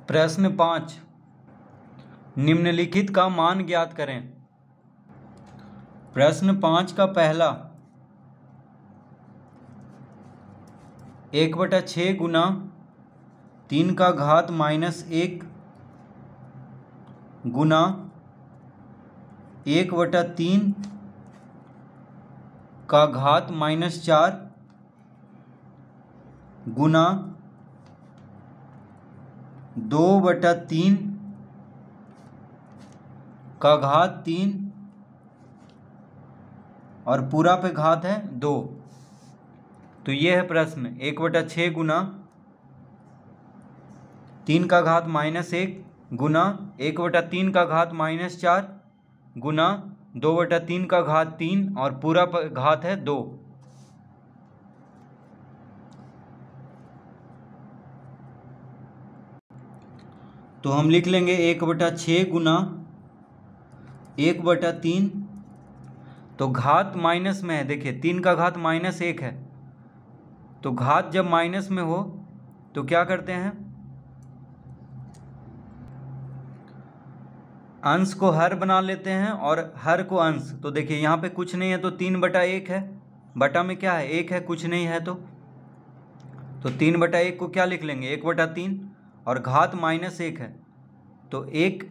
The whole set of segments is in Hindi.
प्रश्न 5, निम्नलिखित का मान ज्ञात करें। प्रश्न 5 का पहला 1/6 गुना 3 का घात -1 गुना 1/3 का घात -4 गुना 2/3 का घात 3 और पूरा पे घात है 2। तो ये है प्रश्न। 1/6 गुना 3 का घात -1 गुना 1/3 का घात -4 गुना 2/3 का घात 3 और पूरा पे घात है 2। तो हम लिख लेंगे 1/6 गुना 1/3। तो घात माइनस में है, देखिए 3 का घात -1 है, तो घात जब माइनस में हो तो क्या करते हैं, अंश को हर बना लेते हैं और हर को अंश। तो देखिए यहाँ पे कुछ नहीं है तो 3/1 है, बटा में क्या है 1 है, कुछ नहीं है तो 3/1 को क्या लिख लेंगे 1/3 और घात -1 है तो 1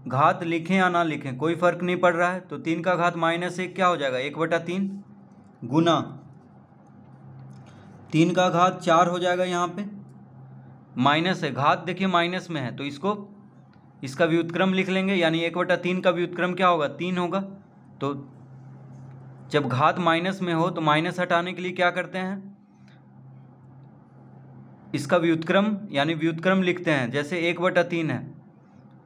घात लिखें या ना लिखें कोई फर्क नहीं पड़ रहा है। तो 3 का घात -1 क्या हो जाएगा 1/3 गुना 3 का घात 4 हो जाएगा, यहाँ पे माइनस है, घात देखिए माइनस में है तो इसका व्युत्क्रम लिख लेंगे, यानी 1/3 का व्युत्क्रम क्या होगा 3 होगा। तो जब घात माइनस में हो तो माइनस हटाने के लिए क्या करते हैं, इसका व्युत्क्रम यानी व्युत्क्रम लिखते हैं। जैसे 1/3 है,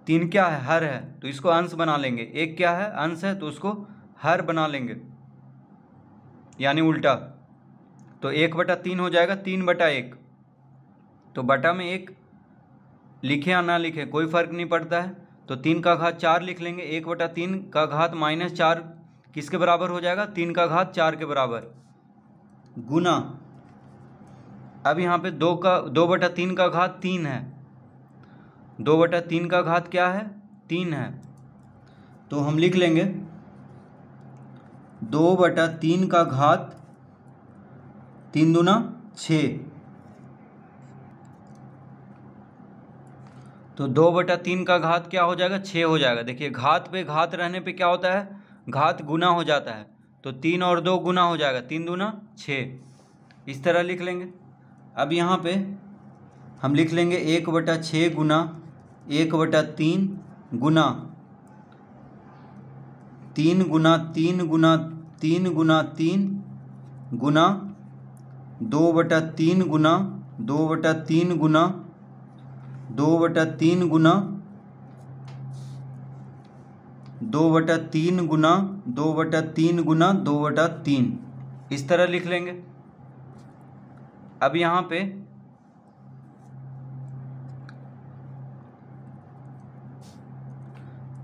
3 क्या है हर है तो इसको अंश बना लेंगे, 1 क्या है अंश है तो उसको हर बना लेंगे, यानी उल्टा। तो 1/3 हो जाएगा 3/1। तो बटा में 1 लिखें या ना लिखें कोई फर्क नहीं पड़ता है। तो 3 का घात 4 लिख लेंगे, 1/3 का घात -4 किसके बराबर हो जाएगा 3 का घात 4 के बराबर गुना, अब यहाँ पे 2/3 का घात 3 है, 2/3 का घात क्या है 3 है, तो हम लिख लेंगे 2/3 का घात 3 दूना 6। तो 2/3 का घात क्या हो जाएगा 6 हो जाएगा। देखिए घात पे घात रहने पे क्या होता है घात गुना हो जाता है, तो 3 और 2 गुना हो जाएगा, 3 दूना 6, इस तरह लिख लेंगे। अब यहाँ पे हम लिख लेंगे 1/6 गुना 1/3 गुना 3 गुना 3 गुना 3 गुना 3 गुना 2/3 गुना 2/3 गुना 2/3 गुना 2/3 गुना 2/3 गुना 2/3, इस तरह लिख लेंगे। अब यहाँ पे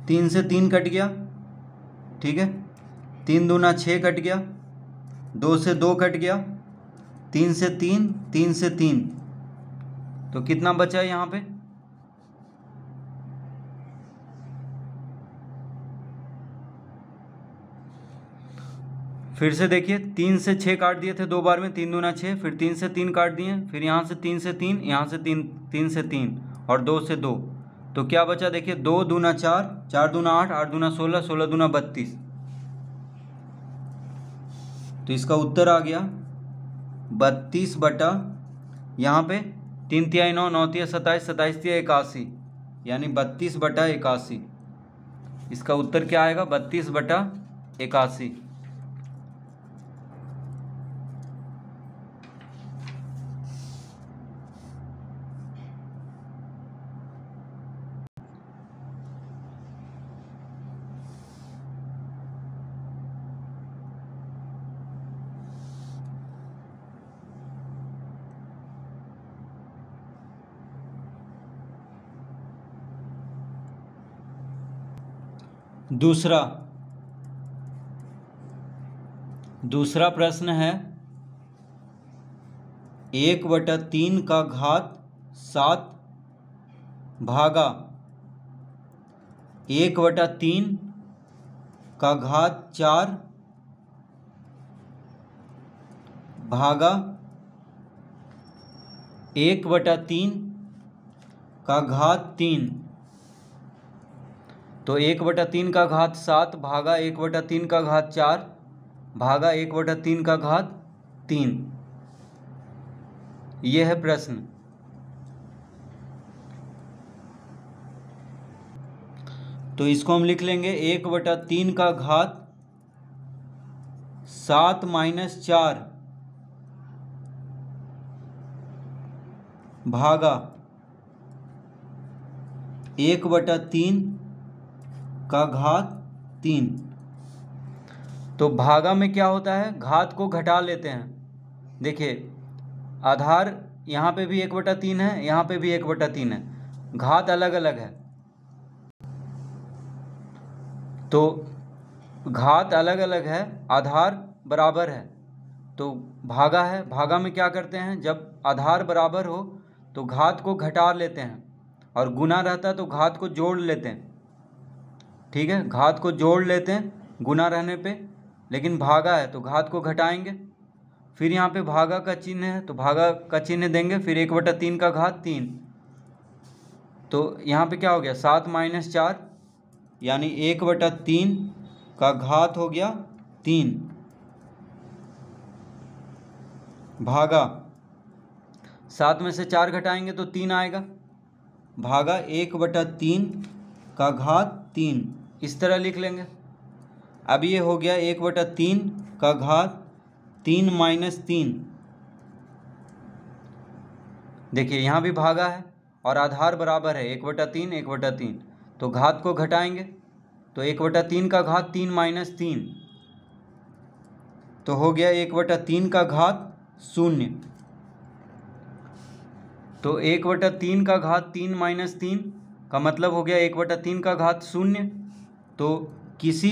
तीन से 3 कट गया, ठीक है, 3 दूना 6 कट गया, 2 से 2 कट गया, 3 से 3, 3 से 3, तो कितना बचा है यहाँ पे फिर से देखिए 3 से 6 काट दिए थे 2 बार में, 3 दूना 6, फिर 3 से 3 काट दिए, फिर यहाँ से 3 से 3, यहाँ से 3 से 3 और 2 से 2, तो क्या बचा देखिए 2 दूना 4, 4 दूना 8, 8 दूना 16, 16 दूना 32, तो इसका उत्तर आ गया 32 बटा, यहाँ पे 3 तिहाई 9, 9 तिहाई 27, 27 तिहाई 81, यानी 32/81। इसका उत्तर क्या आएगा 32/81। दूसरा प्रश्न है 1/3 का घात 7 भागा 1/3 का घात 4 भागा 1/3 का घात 3। तो 1/3 का घात 7 भागा 1/3 का घात 4 भागा 1/3 का घात 3। यह है प्रश्न। तो इसको हम लिख लेंगे 1/3 का घात 7 - 4 भागा 1/3 का घात 3। तो भागा में क्या होता है, घात को घटा लेते हैं। देखिए आधार यहाँ पे भी 1/3 है, यहाँ पे भी 1/3 है, घात अलग अलग है। तो घात अलग अलग है, आधार बराबर है, तो भागा है। भागा में क्या करते हैं, जब आधार बराबर हो तो घात को घटा लेते हैं, और गुना रहता है तो घात को जोड़ लेते हैं। ठीक है, घात को जोड़ लेते हैं गुना रहने पे, लेकिन भागा है तो घात को घटाएंगे। फिर यहाँ पे भागा का चिन्ह है तो भागा का चिन्ह देंगे, फिर 1/3 का घात 3। तो यहाँ पे क्या हो गया, 7 - 4 यानी 1/3 का घात हो गया 3 भागा 7 में से 4 घटाएंगे तो 3 आएगा, भागा 1/3 का घात 3। इस तरह लिख लेंगे। अब ये हो गया 1/3 का घात 3 - 3। देखिए यहाँ भी भागा है और आधार बराबर है 1/3 1/3, तो घात को घटाएंगे तो 1/3 का घात 3 - 3, तो हो गया 1/3 का घात 0। तो 1/3 का घात 3 - 3 का मतलब हो गया 1/3 का घात 0। तो किसी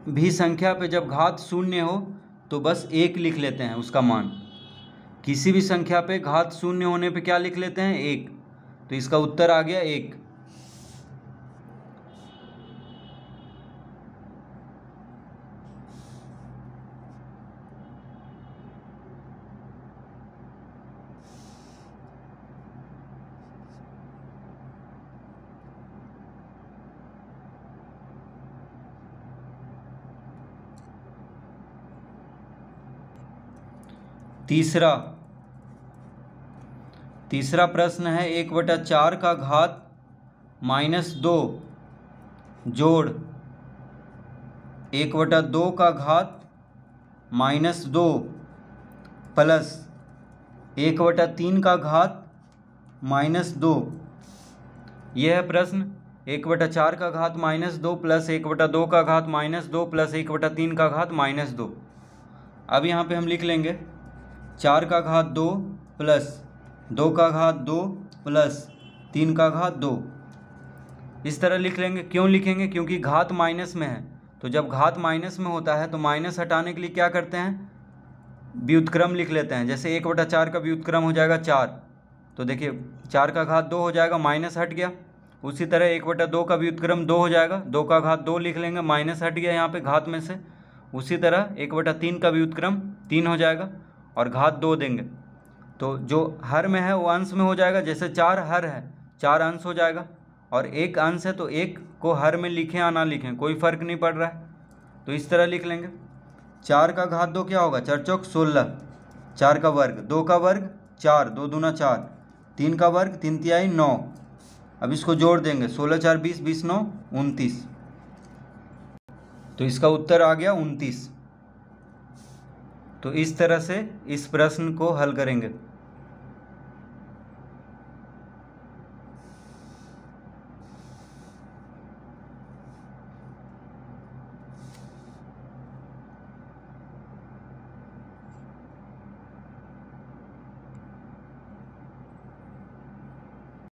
भी संख्या पे जब घात 0 हो तो बस 1 लिख लेते हैं उसका मान। किसी भी संख्या पे घात 0 होने पे क्या लिख लेते हैं, 1। तो इसका उत्तर आ गया 1। तीसरा प्रश्न है 1/4 का घात -2 जोड़ 1/2 का घात -2 प्लस 1/3 का घात -2। यह है प्रश्न। 1/4 का घात -2 प्लस 1/2 का घात -2 प्लस 1/3 का घात -2। अब यहाँ पे हम लिख लेंगे 4 का घात 2 प्लस 2 का घात 2 प्लस 3 का घात 2। इस तरह लिख लेंगे। क्यों लिखेंगे, क्योंकि घात माइनस में है। तो जब घात माइनस में होता है तो माइनस हटाने के लिए क्या करते हैं, व्युत्क्रम लिख लेते हैं। जैसे 1/4 का व्युत्क्रम हो जाएगा 4, तो देखिए 4 का घात 2 हो जाएगा, माइनस हट गया। उसी तरह 1/2 का व्युत्क्रम 2 हो जाएगा, 2 का घात 2 लिख लेंगे, माइनस हट गया यहाँ पे घात में से। उसी तरह 1/3 का व्युत्क्रम 3 हो जाएगा और घात 2 देंगे, तो जो हर में है वो अंश में हो जाएगा। जैसे 4 हर है, 4 अंश हो जाएगा, और 1 अंश है तो 1 को हर में लिखें या ना लिखें कोई फ़र्क नहीं पड़ रहा है, तो इस तरह लिख लेंगे। 4 का घात 2 क्या होगा, 4 चौक 16, 4 का वर्ग 2 का वर्ग 4, 2 दूना 4, 3 का वर्ग 3 तिहाई 9। अब इसको जोड़ देंगे, 16 4 20, 20 9 29, तो इसका उत्तर आ गया 29। तो इस तरह से इस प्रश्न को हल करेंगे।